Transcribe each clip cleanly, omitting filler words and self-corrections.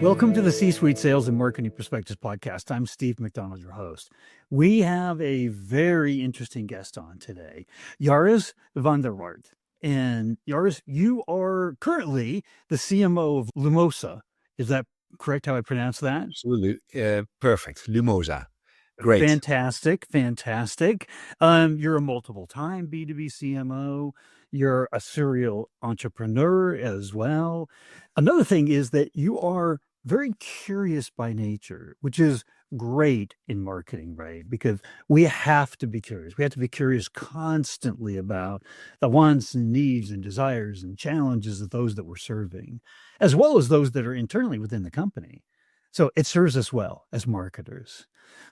Welcome to the C-Suite Sales and Marketing Perspectives podcast. I'm Steve McDonald, your host. We have a very interesting guest on today, Joris van der Waart. And Joris, you are currently the CMO of Lumosa. Is that correct how I pronounce that? Absolutely. Perfect. Lumosa. Great. Fantastic. You're a multiple time B2B CMO. You're a serial entrepreneur as well. Another thing is that you are very curious by nature, which is great in marketing, right? Because we have to be curious. We have to be curious constantly about the wants and needs and desires and challenges of those that we're serving, as well as those that are internally within the company. So it serves us well as marketers.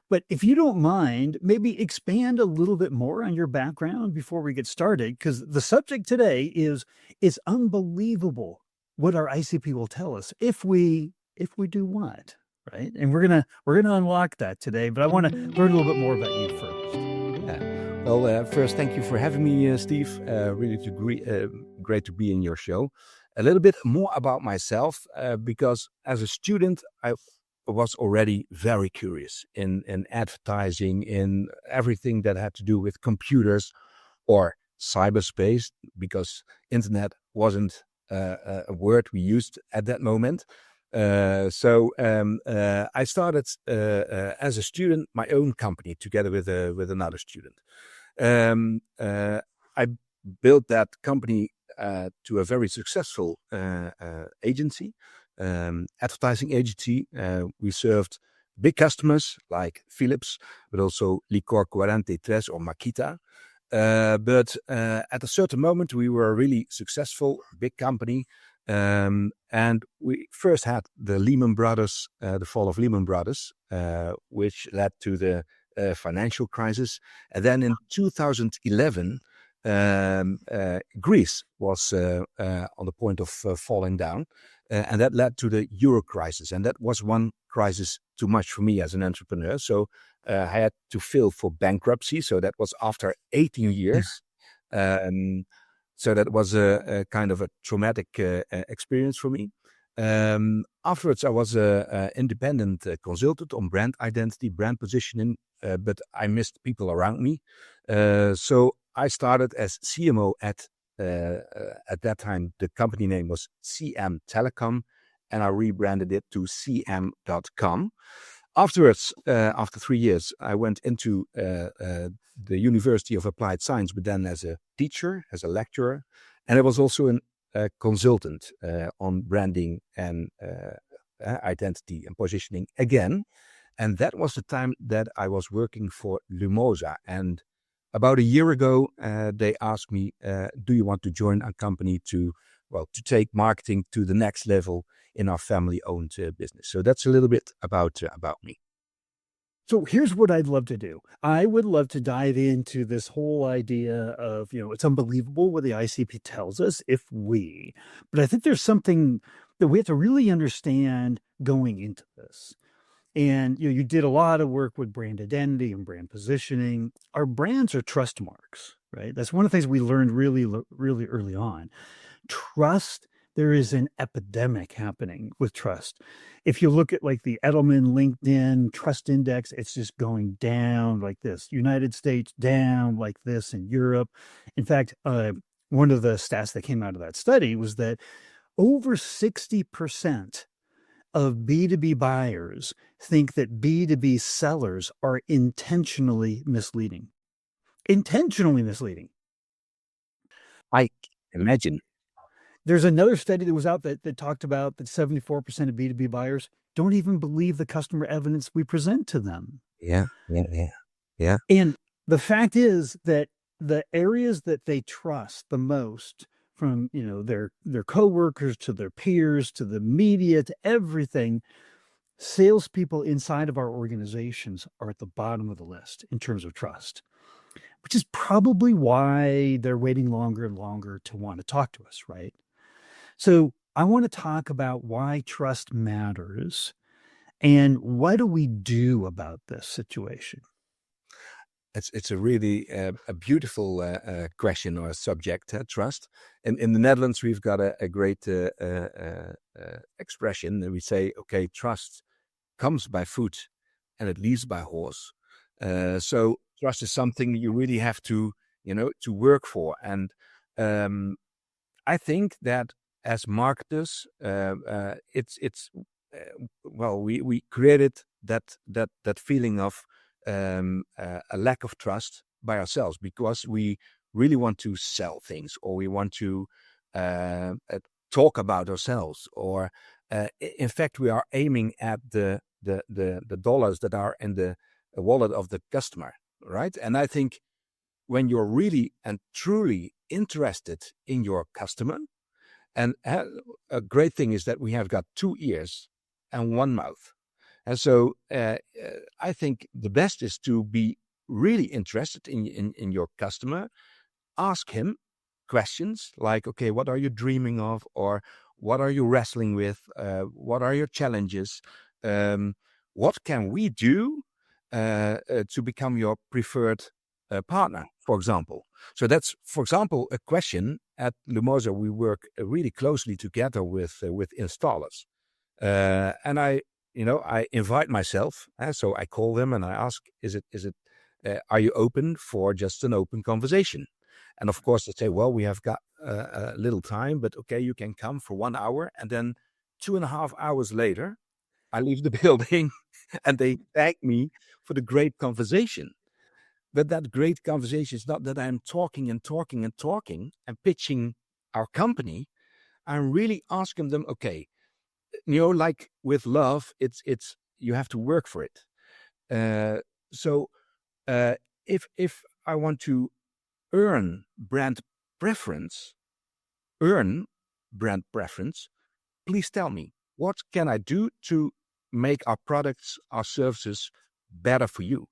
But if you don't mind, maybe expand a little bit more on your background before we get started, because the subject today is it's unbelievable what our ICP will tell us if we do what, right? And we're gonna unlock that today. But I want to learn a little bit more about you first. Yeah. Well, first, thank you for having me, Steve. Really great to be in your show. A little bit more about myself, because as a student, I was already very curious in advertising, in everything that had to do with computers or cyberspace, because internet wasn't a word we used at that moment. So I started as a student my own company together with another student. I built that company to a very successful agency. Advertising agency. We served big customers like Philips, but also Licor 43 or Makita. But at a certain moment, we were a really successful, big company. And we first had the Lehman Brothers, the fall of Lehman Brothers, which led to the financial crisis. And then in 2011, Greece was on the point of falling down. And that led to the Euro crisis. And that was one crisis too much for me as an entrepreneur. So I had to file for bankruptcy. So that was after 18 years. So that was a kind of a traumatic experience for me. Afterwards, I was an independent consultant on brand identity, brand positioning, but I missed people around me. So I started as CMO at that time. The company name was CM Telecom, and I rebranded it to cm.com. Afterwards, after 3 years, I went into the University of Applied Science, but then as a teacher, as a lecturer, and I was also a consultant on branding and identity and positioning again. And that was the time that I was working for Lumosa. And about a year ago, they asked me, do you want to join our company to take marketing to the next level in our family-owned business? So that's a little bit about me. So here's what I'd love to do. I would love to dive into this whole idea of, it's unbelievable what the ICP tells us but I think there's something that we have to really understand going into this. And you did a lot of work with brand identity and brand positioning. Our brands are trust marks, right? That's one of the things we learned really, really early on. Trust, there is an epidemic happening with trust. If you look at like the Edelman LinkedIn Trust Index, it's just going down like this. United States down like this in Europe. In fact, one of the stats that came out of that study was that over 60% of B2B buyers think that B2B sellers are intentionally misleading. I imagine. There's another study that was out that talked about that 74% of B2B buyers don't even believe the customer evidence we present to them. Yeah. And the fact is that the areas that they trust the most, from their coworkers to their peers to the media to everything, salespeople inside of our organizations are at the bottom of the list in terms of trust, which is probably why they're waiting longer and longer to want to talk to us, right? So I want to talk about why trust matters and what do we do about this situation. It's a really a beautiful question or subject, trust. And in the Netherlands, we've got a great expression, and we say, okay, trust comes by foot and it leaves by horse. So trust is something you really have to, to work for. And um, I think that as marketers, it's well, we created that feeling of a lack of trust by ourselves because we really want to sell things, or we want to talk about ourselves, or in fact we are aiming at the dollars that are in the wallet of the customer, right? And I think when you're really and truly interested in your customer, and a great thing is that we have got 2 ears and one mouth. And so I think the best is to be really interested in your customer. Ask him questions like, okay, what are you dreaming of? Or what are you wrestling with? What are your challenges? What can we do to become your preferred partner, for example? So that's, for example, a question. At Lumosa, we work really closely together with installers. And I invite myself. So I call them and I ask, are you open for just an open conversation? And of course they say, well, we have got a little time, but okay, you can come for 1 hour. And then 2.5 hours later, I leave the building and they thank me for the great conversation. But that great conversation is not that I'm talking and talking and talking and pitching our company. I'm really asking them, okay, like with love, it's you have to work for it. So if I want to earn brand preference, please tell me, what can I do to make our products, our services better for you?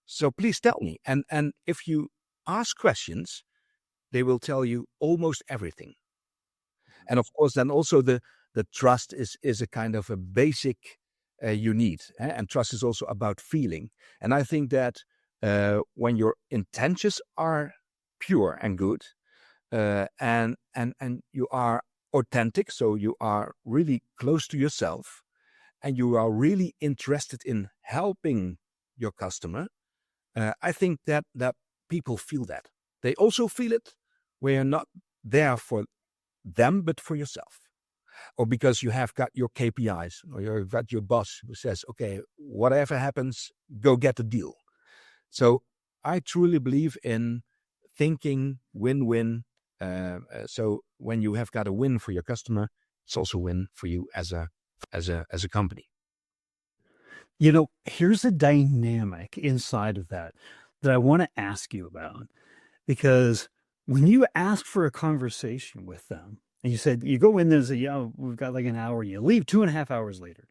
So please tell me. And if you ask questions, they will tell you almost everything. And of course, then also the trust is a kind of a basic you need. And trust is also about feeling. And I think that when your intentions are pure and good, and you are authentic, so you are really close to yourself, and you are really interested in helping your customer, I think that people feel that. They also feel it when you're not there for them, but for yourself. Or because you have got your KPIs, or you've got your boss who says, okay, whatever happens, go get the deal. So I truly believe in thinking win-win. So when you have got a win for your customer, it's also a win for you as a company. Here's a dynamic inside of that I want to ask you about, because when you ask for a conversation with them and you said you go in there and say, yeah, we've got like an hour, you leave 2.5 hours later.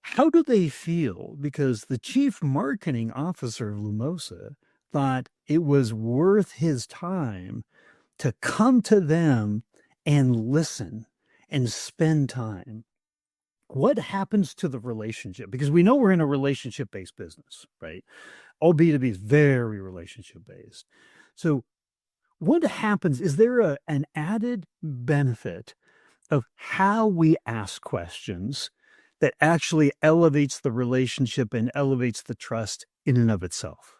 How do they feel? Because the chief marketing officer of Lumosa thought it was worth his time to come to them and listen and spend time. What happens to the relationship? Because we know we're in a relationship-based business, right? All B2B is very relationship-based. So what happens? Is there an added benefit of how we ask questions that actually elevates the relationship and elevates the trust in and of itself?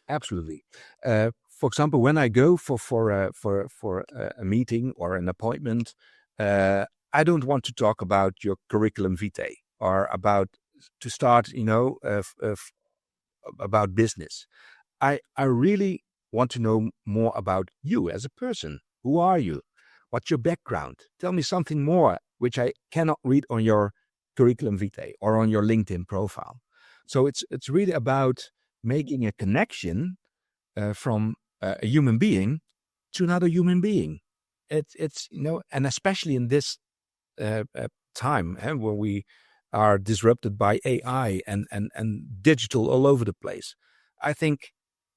Absolutely. For example, when I go for a meeting or an appointment, I don't want to talk about your curriculum vitae or about to start, about business. I really want to know more about you as a person. Who are you? What's your background? Tell me something more, which I cannot read on your curriculum vitae or on your LinkedIn profile. So it's really about making a connection from a human being to another human being. It's and especially in this time where we are disrupted by AI and digital all over the place. I think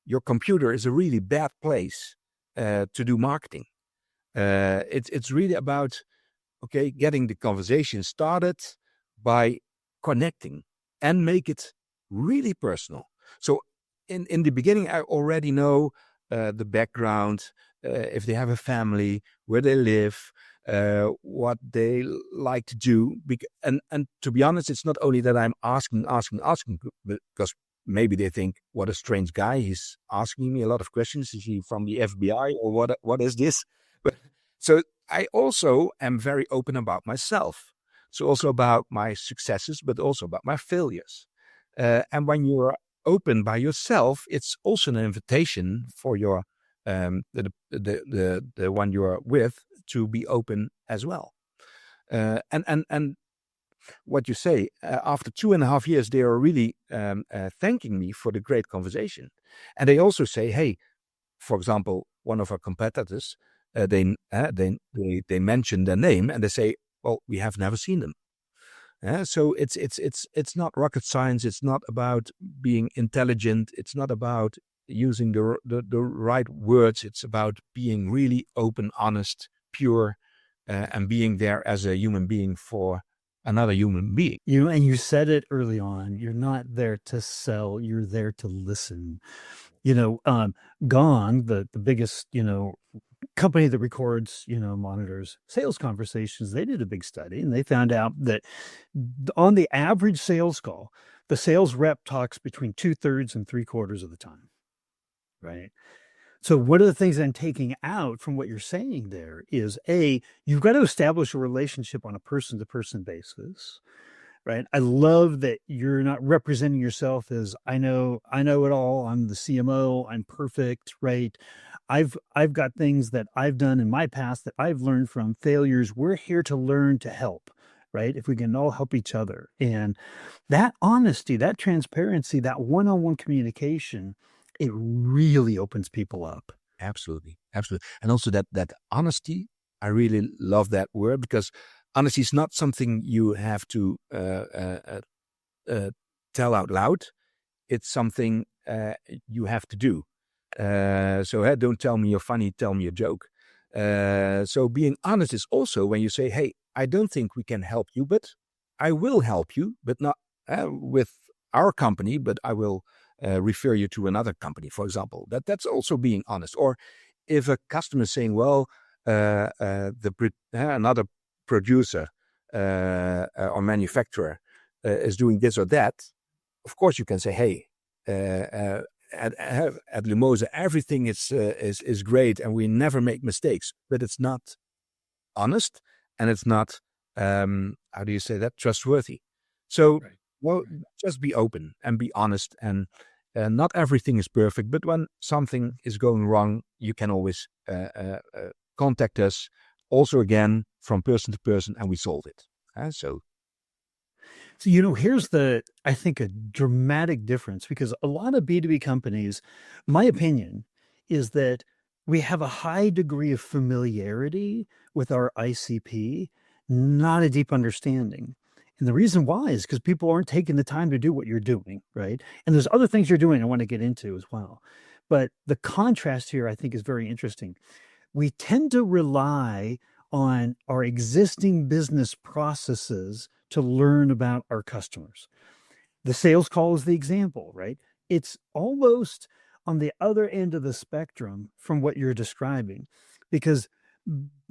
your computer is a really bad place to do marketing. It's really about getting the conversation started by connecting and make it really personal. So in the beginning, I already know the background, if they have a family, where they live, what they like to do. And to be honest, it's not only that I'm asking, because maybe they think, what a strange guy. He's asking me a lot of questions. Is he from the FBI or what is this? But, so I also am very open about myself. So also about my successes, but also about my failures. And when you're open by yourself, it's also an invitation for your the one you're with to be open as well. And what you say, after 2.5 years, they are really thanking me for the great conversation, and they also say, hey, for example, one of our competitors, they mention their name and they say, well, we have never seen them. So it's not rocket science. It's not about being intelligent. It's not about using the right words. It's about being really open, honest, pure, and being there as a human being for another human being. And you said it early on. You're not there to sell. You're there to listen. Gong, the biggest company that records, monitors sales conversations, they did a big study and they found out that on the average sales call, the sales rep talks between 2/3 and 3/4 of the time, right? So one of the things I'm taking out from what you're saying there is, you've got to establish a relationship on a person-to-person basis, right? I love that you're not representing yourself as I know it all. I'm the CMO. I'm perfect, right? I've got things that I've done in my past that I've learned from failures. We're here to learn to help, right? If we can all help each other. And that honesty, that transparency, that one-on-one communication, it really opens people up. Absolutely. And also that honesty, I really love that word, because honesty is not something you have to tell out loud. It's something you have to do. So don't tell me you're funny, tell me a joke. So being honest is also when you say, hey, I don't think we can help you, but I will help you, but not with our company, but I will refer you to another company, for example. That's also being honest. Or if a customer is saying, well, another producer or manufacturer is doing this or that, of course you can say, hey, at Lumosa, everything is great and we never make mistakes, but it's not honest and it's not, how do you say that, trustworthy. So, right. Well, right. Just be open and be honest, and not everything is perfect, but when something is going wrong, you can always contact us, also again, from person to person, and we solve it. So here's I think, a dramatic difference, because a lot of B2B companies, my opinion is that we have a high degree of familiarity with our ICP, not a deep understanding. And the reason why is because people aren't taking the time to do what you're doing, right? And there's other things you're doing I want to get into as well. But the contrast here, I think, is very interesting. We tend to rely on our existing business processes to learn about our customers. The sales call is the example, right? It's almost on the other end of the spectrum from what you're describing, because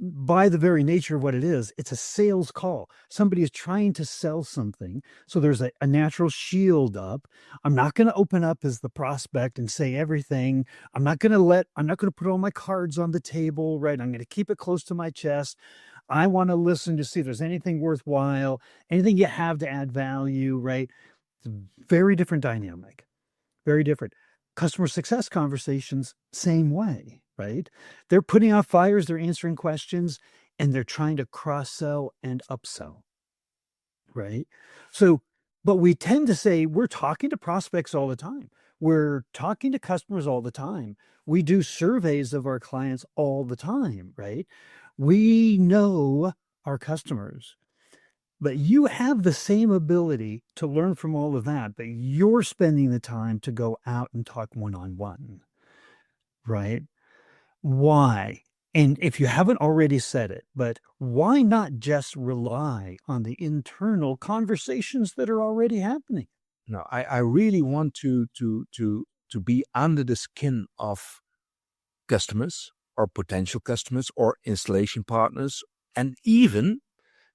by the very nature of what it is, it's a sales call. Somebody is trying to sell something. So there's a natural shield up. I'm not going to open up as the prospect and say everything. I'm not going to put all my cards on the table, right? I'm going to keep it close to my chest. I want to listen to see if there's anything worthwhile, anything you have to add value, right? It's a very different dynamic, very different. Customer success conversations, same way, right? They're putting out fires, they're answering questions, and they're trying to cross-sell and upsell, right? So, but we tend to say we're talking to prospects all the time. We're talking to customers all the time. We do surveys of our clients all the time, right? We know our customers. But you have the same ability to learn from all of that, but you're spending the time to go out and talk one-on-one, right? Why? And if you haven't already said it, but why not just rely on the internal conversations that are already happening? No, I really want to to be under the skin of customers or potential customers or installation partners, and even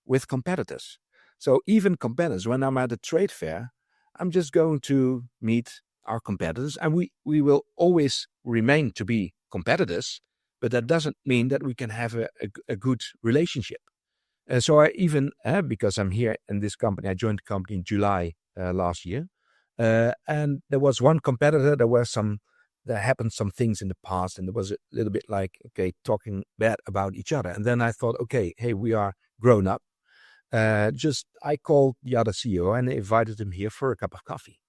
with competitors. So even competitors, when I'm at a trade fair, I'm just going to meet our competitors, and we will always remain to be competitors, but that doesn't mean that we can have a good relationship. So I even, because I'm here in this company, I joined the company in July last year, and there was one competitor. There happened some things in the past, and it was a little bit like, okay, talking bad about each other. And then I thought, okay, hey, we are grown up. I called the other CEO and invited him here for a cup of coffee.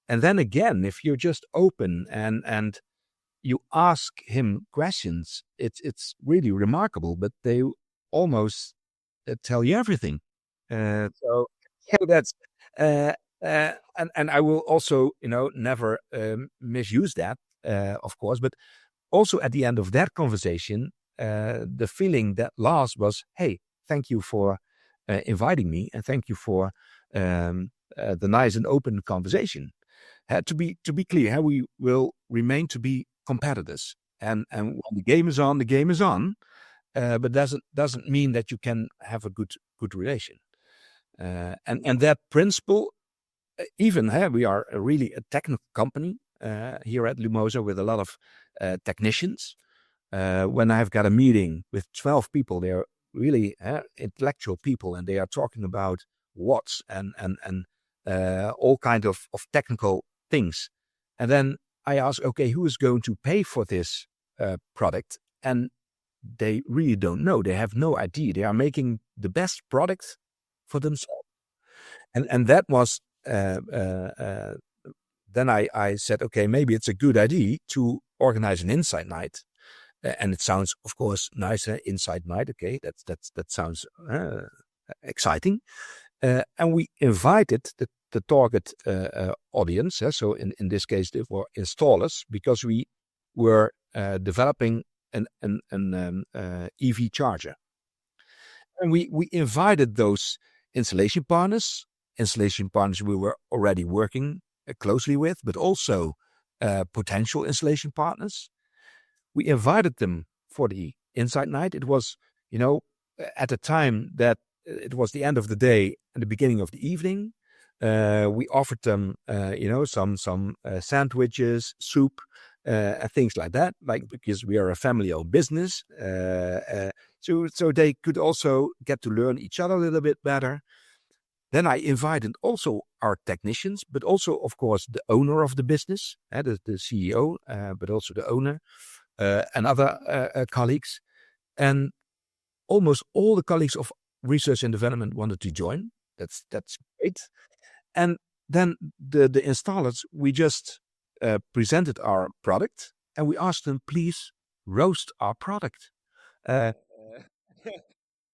And then again, if you're just open and you ask him questions, it's really remarkable. But they almost tell you everything. So yeah, that's and I will also never misuse that, of course. But also at the end of that conversation, the feeling that last was, hey, thank you for inviting me, and thank you for the nice and open conversation. To be clear, how we will remain to be competitors, and when the game is on, the game is on. But doesn't mean that you can have a good relation. And that principle, even we are really a technical company here at Lumosa with a lot of technicians. When I've got a meeting with 12 people, they are really intellectual people, and they are talking about watts and all kinds of technical things. And then I ask, okay, who is going to pay for this product? And they really don't know. They have no idea. They are making the best product for themselves. And that was, then I said, okay, maybe it's a good idea to organize an insight night. And it sounds, of course, nice, insight night. Okay, that sounds exciting. And we invited the target audience. So in this case, they were installers, because we were developing an EV charger. And we invited those installation partners we were already working closely with, but also potential installation partners. We invited them for the Insight Night. It was, at the time that it was the end of the day and the beginning of the evening. We offered them, some sandwiches, soup, things like that, because we are a family-owned business. So they could also get to learn each other a little bit better. Then I invited also our technicians, but also, of course, the owner of the business, the CEO, but also the owner, and other colleagues. And almost all the colleagues of research and development wanted to join. That's great. And then the installers, we just presented our product, and we asked them, please roast our product.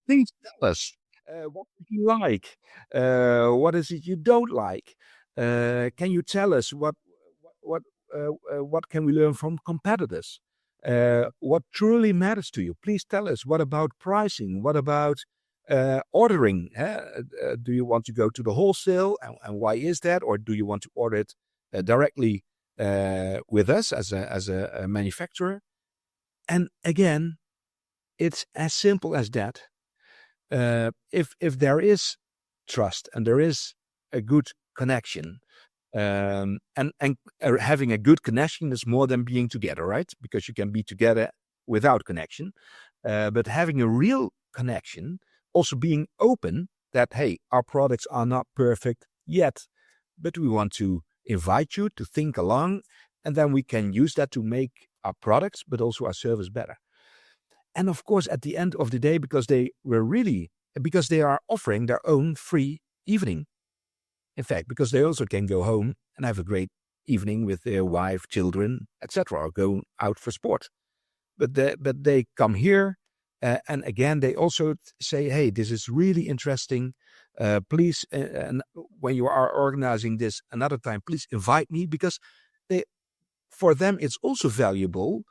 Please tell us, what do you like? What is it you don't like? Can you tell us what can we learn from competitors? What truly matters to you? Please tell us. What about pricing? What about ordering? Do you want to go to the wholesale, and why is that? Or do you want to order it directly with us as a manufacturer? And again, it's as simple as that. If there is trust and there is a good connection, and having a good connection is more than being together, right? Because you can be together without connection, but having a real connection, also being open that, hey, our products are not perfect yet, but we want to invite you to think along, and then we can use that to make our products, but also our service better. And of course, at the end of the day, because they are offering their own free evening. In fact, because they also can go home and have a great evening with their wife, children, etc., or go out for sport. But they come here, and again, they also say, hey, this is really interesting. Please, and when you are organizing this another time, please invite me, because for them, it's also valuable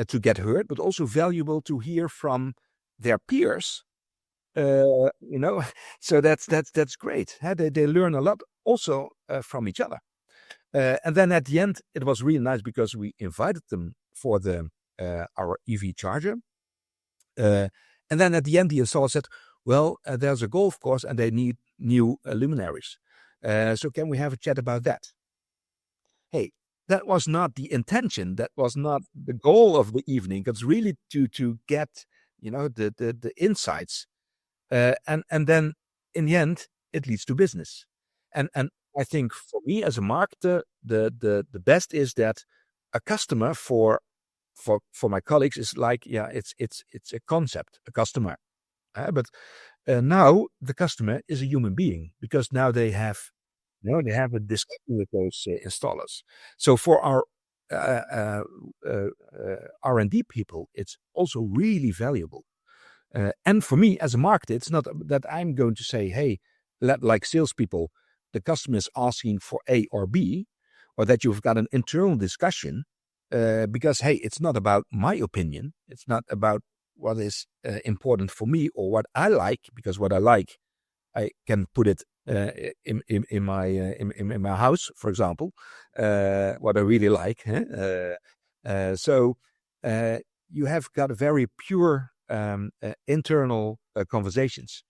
to get heard, but also valuable to hear from their peers. So that's great. They learn a lot also from each other. And then at the end, it was really nice because we invited them for our EV charger. And then at the end, the installer said, well, there's a golf course and they need new luminaries. So can we have a chat about that? Hey, that was not the intention. That was not the goal of the evening. It's really to get, the insights. And then in the end, it leads to business. And I think for me as a marketer, the best is that a customer for my colleagues is like, it's a concept, a customer. But now the customer is a human being because now they have a discussion with those installers. So for our R&D people, it's also really valuable. And for me as a marketer, it's not that I'm going to say, hey, like salespeople, the customer is asking for A or B, or that you've got an internal discussion, because, hey, it's not about my opinion. It's not about what is important for me or what I like, because what I like, I can put it in my house, for example, what I really like. So you have got a very pure internal conversations,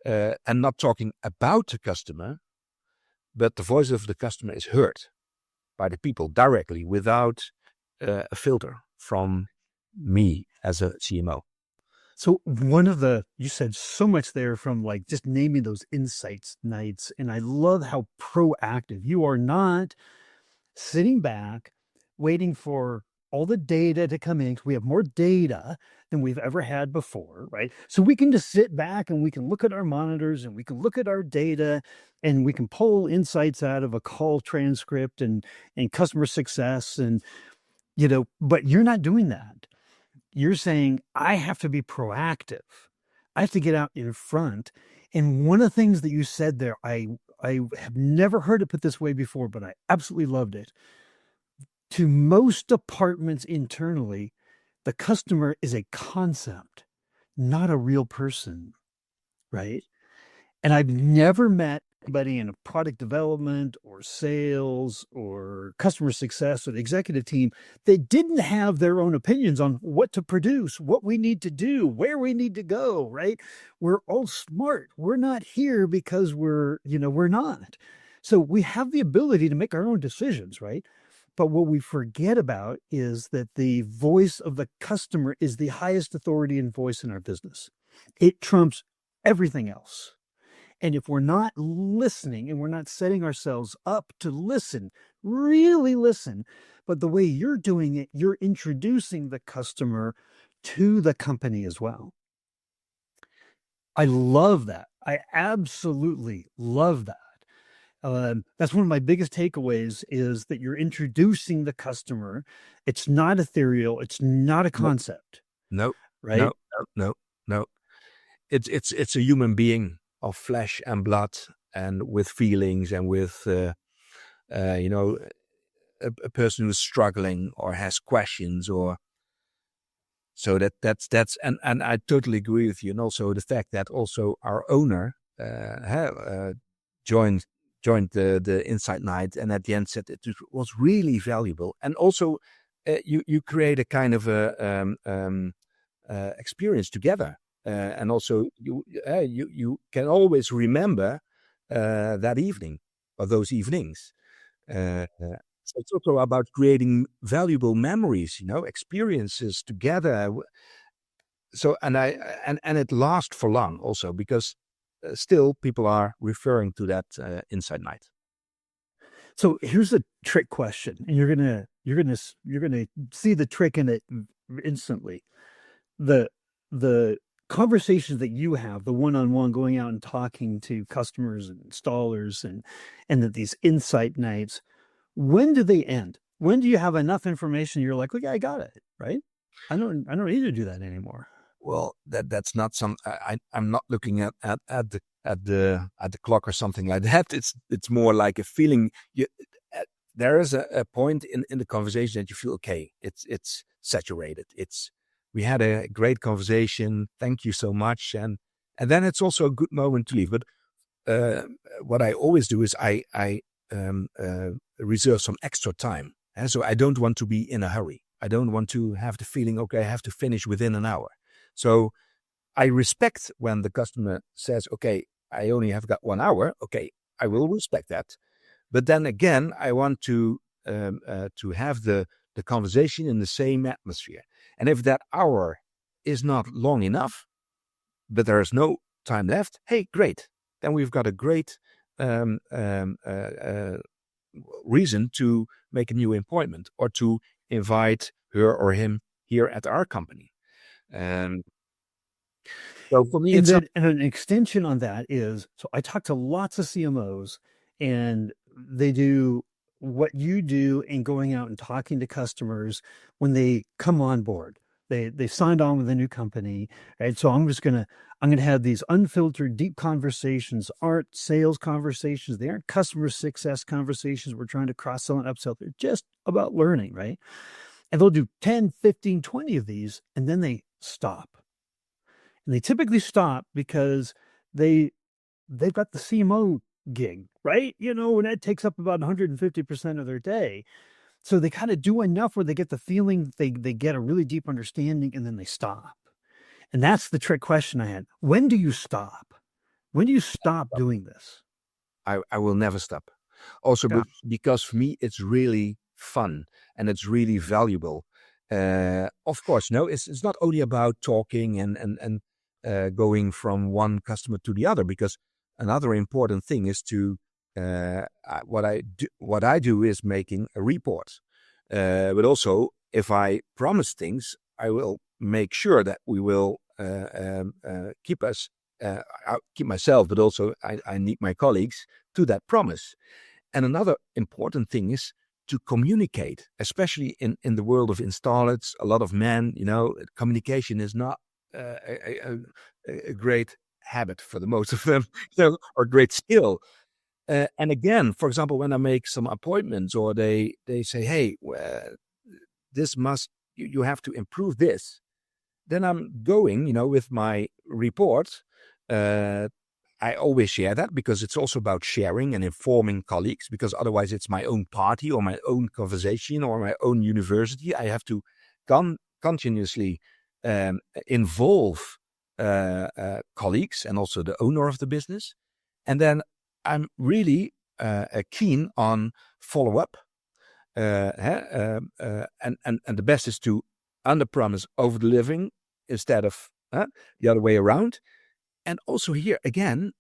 and not talking about the customer, but the voice of the customer is heard by the people directly without a filter from me as a CMO. So you said so much there, from like just naming those insights nights. And I love how proactive you are, not sitting back, waiting for all the data to come in, because we have more data than we've ever had before, right? So we can just sit back and we can look at our monitors and we can look at our data and we can pull insights out of a call transcript and customer success. And, but you're not doing that. You're saying, I have to be proactive. I have to get out in front. And one of the things that you said there, I have never heard it put this way before, but I absolutely loved it. To most departments internally, the customer is a concept, not a real person, right? And I've never met anybody in a product development or sales or customer success or the executive team that didn't have their own opinions on what to produce, what we need to do, where we need to go, right? We're all smart. We're not here because we're not. So we have the ability to make our own decisions, right? But what we forget about is that the voice of the customer is the highest authority and voice in our business. It trumps everything else. And if we're not listening and we're not setting ourselves up to listen, really listen, but the way you're doing it, you're introducing the customer to the company as well. I love that. I absolutely love that. That's one of my biggest takeaways, is that you're introducing the customer. It's not ethereal. It's not a concept. No, right? No. It's a human being of flesh and blood, and with feelings, and with a person who's struggling or has questions, or so that's and I totally agree with you. And also the fact that also our owner joined the Insight Night, and at the end said it was really valuable. And also you create a kind of a experience together. And also you can always remember that evening or those evenings. So it's also about creating valuable memories, experiences together. So and it lasts for long also, because still people are referring to that Insight Night. So here's a trick question, and you're gonna see the trick in it instantly. The conversations that you have, the one-on-one, going out and talking to customers and installers, and that these Insight Nights, when do they end? When do you have enough information you're like, okay, I got it, right? I don't need to do that anymore. Well, that's not some. I'm not looking at the clock or something like that. It's more like a feeling. There is a point in the conversation that you feel, okay, it's saturated. We had a great conversation. Thank you so much, and then it's also a good moment to leave. But what I always do is I reserve some extra time. And so I don't want to be in a hurry. I don't want to have the feeling, okay, I have to finish within an hour. So I respect when the customer says, okay, I only have got 1 hour. Okay, I will respect that. But then again, I want to have the conversation in the same atmosphere. And if that hour is not long enough, but there is no time left, hey, great. Then we've got a great reason to make a new appointment or to invite her or him here at our company. So for me, and then and an extension on that is, so I talk to lots of CMOs, and they do what you do in going out and talking to customers when they come on board. They signed on with a new company, right? So I'm gonna have these unfiltered, deep conversations, aren't sales conversations. They aren't customer success conversations. We're trying to cross-sell and upsell. They're just about learning, right? And they'll do 10, 15, 20 of these, and then they stop. And they typically stop because they've got the CMO gig, right? And that takes up about 150% of their day. So they kind of do enough where they get the feeling that they get a really deep understanding, and then they stop. And that's the trick question I had. When do you stop? When do you stop doing this? I will never stop. Also, Yeah. because for me, it's really fun and it's really valuable. Of course, no, it's not only about talking and going from one customer to the other, because another important thing is to what I do is making a report. But also, if I promise things, I will make sure that we will keep us. I keep myself, but also I need my colleagues to that promise. And another important thing is to communicate, especially in the world of installers. A lot of men, communication is not a great habit for the most of them, or great skill. And again, for example, when I make some appointments, or they say, hey, you have to improve this. Then I'm going, with my report. I always share that because it's also about sharing and informing colleagues, because otherwise it's my own party or my own conversation or my own university. I have to continuously involve colleagues and also the owner of the business. And then I'm really keen on follow-up. And the best is to under-promise, over-delivering instead of the other way around. And also here again,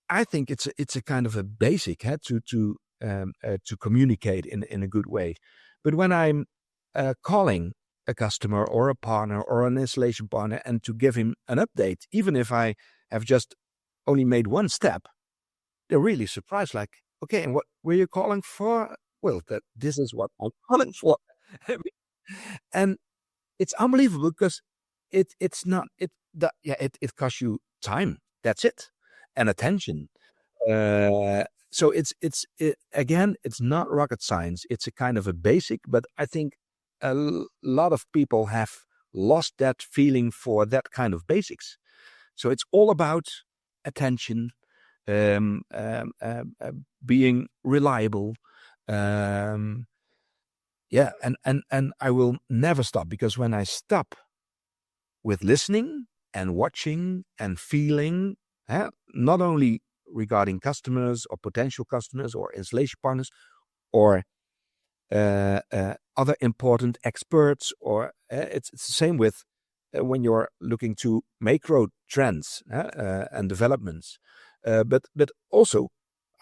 I think it's a kind of a basic to communicate in a good way. But when I'm calling a customer or a partner or an installation partner and to give him an update, even if I have just only made one step, they're really surprised. Like, okay, and what were you calling for? Well, this is what I'm calling for. And it's unbelievable because it costs you time. That's it, and attention. So again, it's not rocket science. It's a kind of a basic, but I think a lot of people have lost that feeling for that kind of basics. So it's all about attention, being reliable. And I will never stop, because when I stop with listening and watching and feeling, not only regarding customers or potential customers or installation partners or other important experts, or it's the same with when you're looking to macro trends and developments. But also,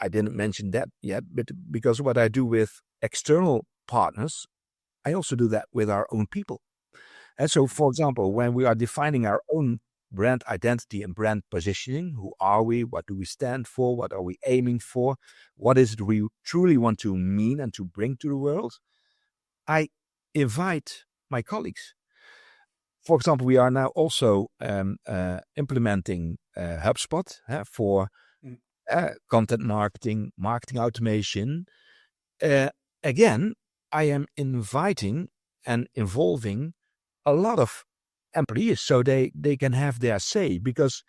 I didn't mention that yet, but because what I do with external partners, I also do that with our own people. And so, for example, when we are defining our own brand identity and brand positioning, who are we? What do we stand for? What are we aiming for? What is it we truly want to mean and to bring to the world? I invite my colleagues. For example, we are now also implementing HubSpot for content marketing, marketing automation. Again, I am inviting and involving a lot of employees so they can have their say, because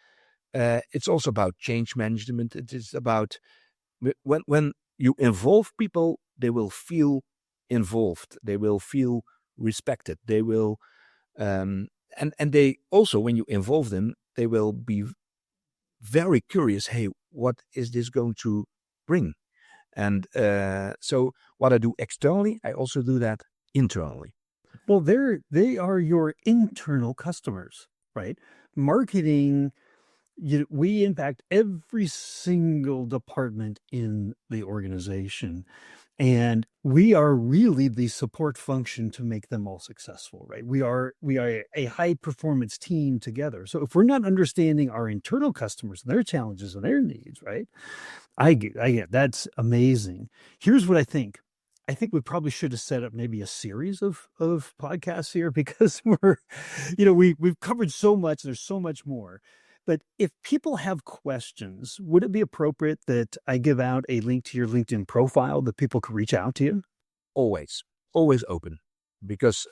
it's also about change management. It is about when you involve people, they will feel involved. They will feel respected. They will, and they also, when you involve them, they will be very curious. Hey, what is this going to bring? And so what I do externally, I also do that internally. Well, they are your internal customers, right? Marketing, we impact every single department in the organization. And we are really the support function to make them all successful, right? We are a high performance team together. So if we're not understanding our internal customers and their challenges and their needs, right? I get that's amazing. Here's what I think. I think we probably should have set up maybe a series of podcasts here because we've covered so much. There's so much more. But if people have questions, would it be appropriate that I give out a link to your LinkedIn profile that people could reach out to you? Always open, because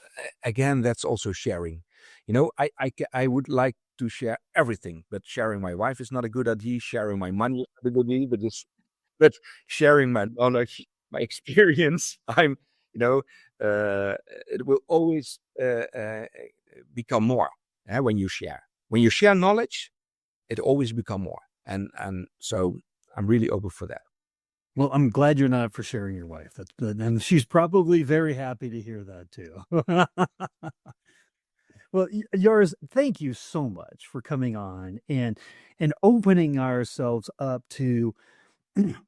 again, that's also sharing. I would like to share everything, but sharing my wife is not a good idea. Sharing my money is not a good idea, but sharing my knowledge, my experience, it will always become more. When you share knowledge, it always become more. And so I'm really open for that. Well, I'm glad you're not for sharing your wife. That's good. And she's probably very happy to hear that too. Well, Joris, thank you so much for coming on and opening ourselves up to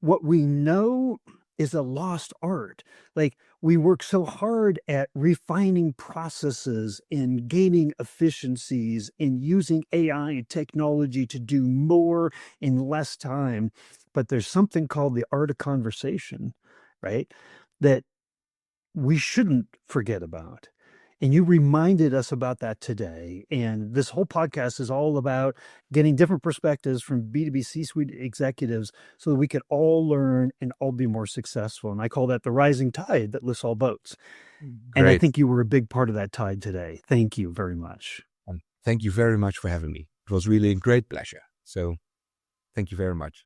what we know is a lost art. Like we work so hard at refining processes and gaining efficiencies and using AI and technology to do more in less time. But there's something called the art of conversation, right? That we shouldn't forget about. And you reminded us about that today. And this whole podcast is all about getting different perspectives from B2B C-suite executives so that we can all learn and all be more successful. And I call that the rising tide that lifts all boats. And I Great. think you were a big part of that tide today. Thank you very much. And thank you very much for having me. It was really a great pleasure. So thank you very much.